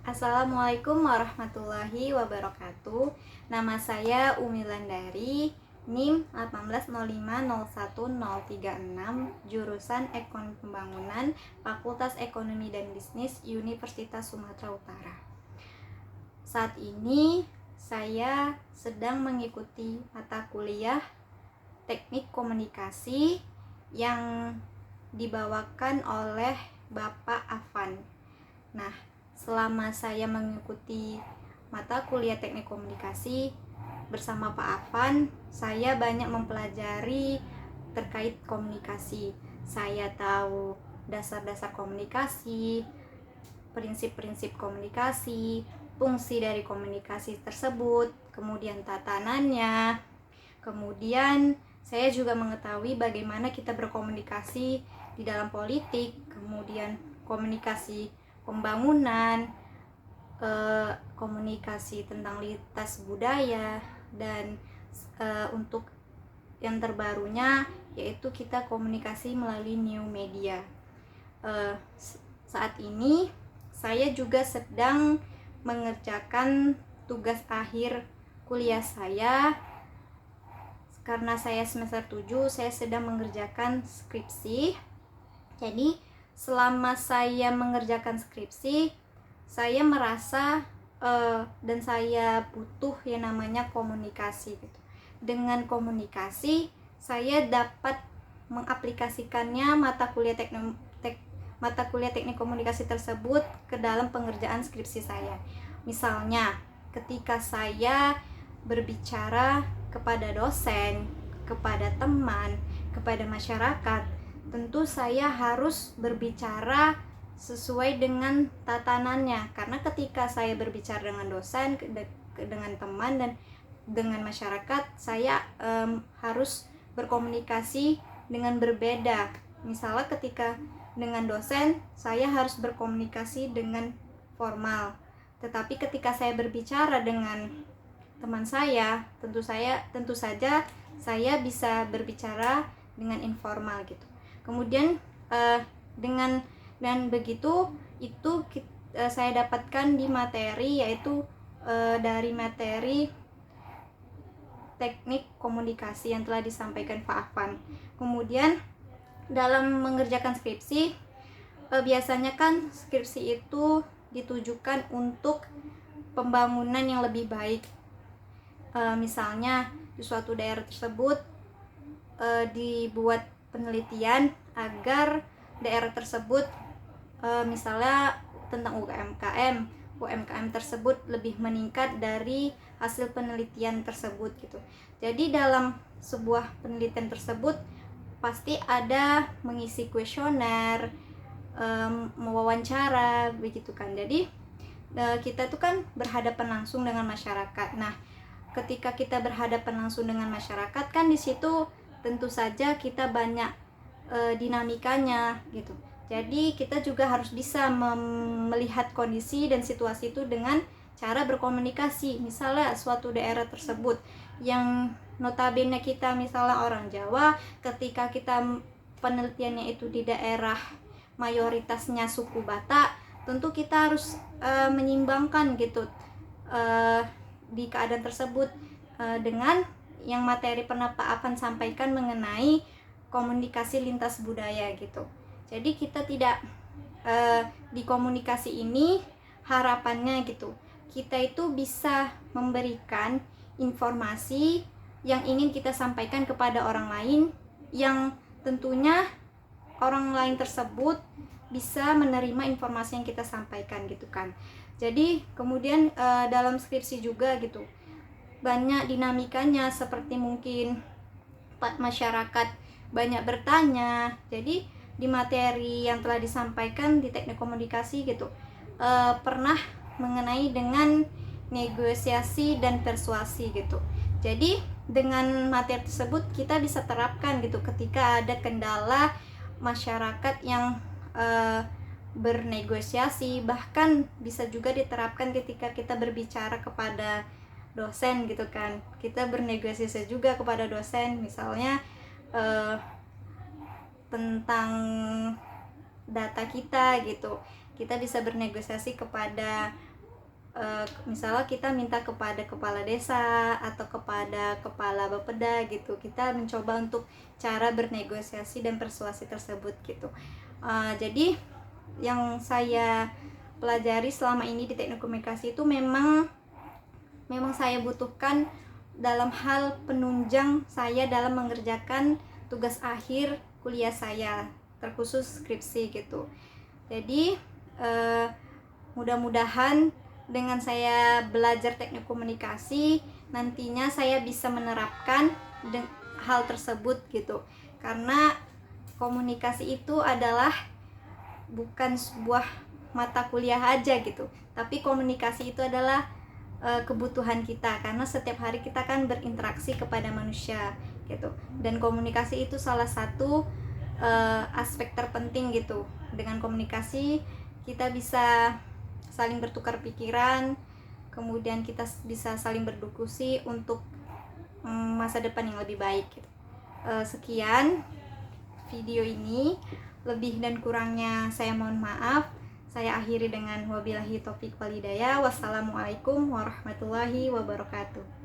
Assalamualaikum warahmatullahi wabarakatuh. Nama saya Umi Landari, NIM 180501036, jurusan Ekonomi Pembangunan, Fakultas Ekonomi dan Bisnis, Universitas Sumatera Utara. Saat ini saya sedang mengikuti mata kuliah Teknik Komunikasi yang dibawakan oleh Bapak Afan. Nah, selama saya mengikuti mata kuliah Teknik Komunikasi bersama Pak Afan, saya banyak mempelajari terkait komunikasi. Saya tahu dasar-dasar komunikasi, prinsip-prinsip komunikasi, fungsi dari komunikasi tersebut, kemudian tatanannya. Kemudian saya juga mengetahui bagaimana kita berkomunikasi di dalam politik, kemudian komunikasi pembangunan, komunikasi tentang lintas budaya, dan untuk yang terbarunya yaitu kita komunikasi melalui new media. Saat ini saya juga sedang mengerjakan tugas akhir kuliah saya. Karena saya semester 7, saya sedang mengerjakan skripsi. Jadi selama saya mengerjakan skripsi, saya merasa dan saya butuh yang namanya komunikasi gitu. Dengan komunikasi saya dapat mengaplikasikannya mata kuliah teknik komunikasi tersebut ke dalam pengerjaan skripsi saya. Misalnya ketika saya berbicara kepada dosen, kepada teman, kepada masyarakat, tentu saya harus berbicara sesuai dengan tatanannya. Karena ketika saya berbicara dengan dosen, dengan teman, dan dengan masyarakat, saya harus berkomunikasi dengan berbeda. Misalnya ketika dengan dosen, saya harus berkomunikasi dengan formal. Tetapi ketika saya berbicara dengan teman saya, tentu saja saya bisa berbicara dengan informal gitu. Kemudian dan begitu itu saya dapatkan di materi, yaitu dari materi teknik komunikasi yang telah disampaikan Pak Afan. Kemudian dalam mengerjakan skripsi, biasanya kan skripsi itu ditujukan untuk pembangunan yang lebih baik. Misalnya di suatu daerah tersebut dibuat penelitian agar daerah tersebut misalnya tentang UMKM tersebut lebih meningkat dari hasil penelitian tersebut gitu. Jadi dalam sebuah penelitian tersebut pasti ada mengisi kuesioner, mewawancara begitu kan. Jadi kita tuh kan berhadapan langsung dengan masyarakat. Nah, ketika kita berhadapan langsung dengan masyarakat kan di situ tentu saja kita banyak dinamikanya gitu. Jadi kita juga harus bisa melihat kondisi dan situasi itu dengan cara berkomunikasi. Misalnya suatu daerah tersebut yang notabene kita misalnya orang Jawa, ketika kita penelitiannya itu di daerah mayoritasnya suku Batak, tentu kita harus menyimbangkan gitu di keadaan tersebut dengan yang materi pernah Pak Afan sampaikan mengenai komunikasi lintas budaya gitu. Jadi kita tidak di komunikasi ini harapannya gitu, kita itu bisa memberikan informasi yang ingin kita sampaikan kepada orang lain, yang tentunya orang lain tersebut bisa menerima informasi yang kita sampaikan gitu kan. Jadi kemudian dalam skripsi juga gitu banyak dinamikanya, seperti mungkin masyarakat banyak bertanya. Jadi di materi yang telah disampaikan di teknik komunikasi gitu pernah mengenai dengan negosiasi dan persuasi gitu. Jadi dengan materi tersebut kita bisa terapkan gitu ketika ada kendala masyarakat yang bernegosiasi. Bahkan bisa juga diterapkan ketika kita berbicara kepada dosen gitu kan. Kita bernegosiasi juga kepada dosen, misalnya tentang data kita gitu. Kita bisa bernegosiasi kepada misalnya kita minta kepada kepala desa atau kepada kepala Bapeda gitu, kita mencoba untuk cara bernegosiasi dan persuasi tersebut gitu. Jadi yang saya pelajari selama ini di teknik komunikasi itu memang saya butuhkan dalam hal penunjang saya dalam mengerjakan tugas akhir kuliah saya, terkhusus skripsi gitu. Jadi mudah-mudahan dengan saya belajar teknik komunikasi nantinya saya bisa menerapkan hal tersebut gitu. Karena komunikasi itu adalah bukan sebuah mata kuliah aja gitu, tapi komunikasi itu adalah kebutuhan kita, karena setiap hari kita kan berinteraksi kepada manusia gitu, dan komunikasi itu salah satu aspek terpenting gitu. Dengan komunikasi kita bisa saling bertukar pikiran, kemudian kita bisa saling berdiskusi untuk masa depan yang lebih baik gitu. Sekian video ini, lebih dan kurangnya saya mohon maaf. Saya akhiri dengan wabillahi taufiq wal hidayah. Wassalamualaikum warahmatullahi wabarakatuh.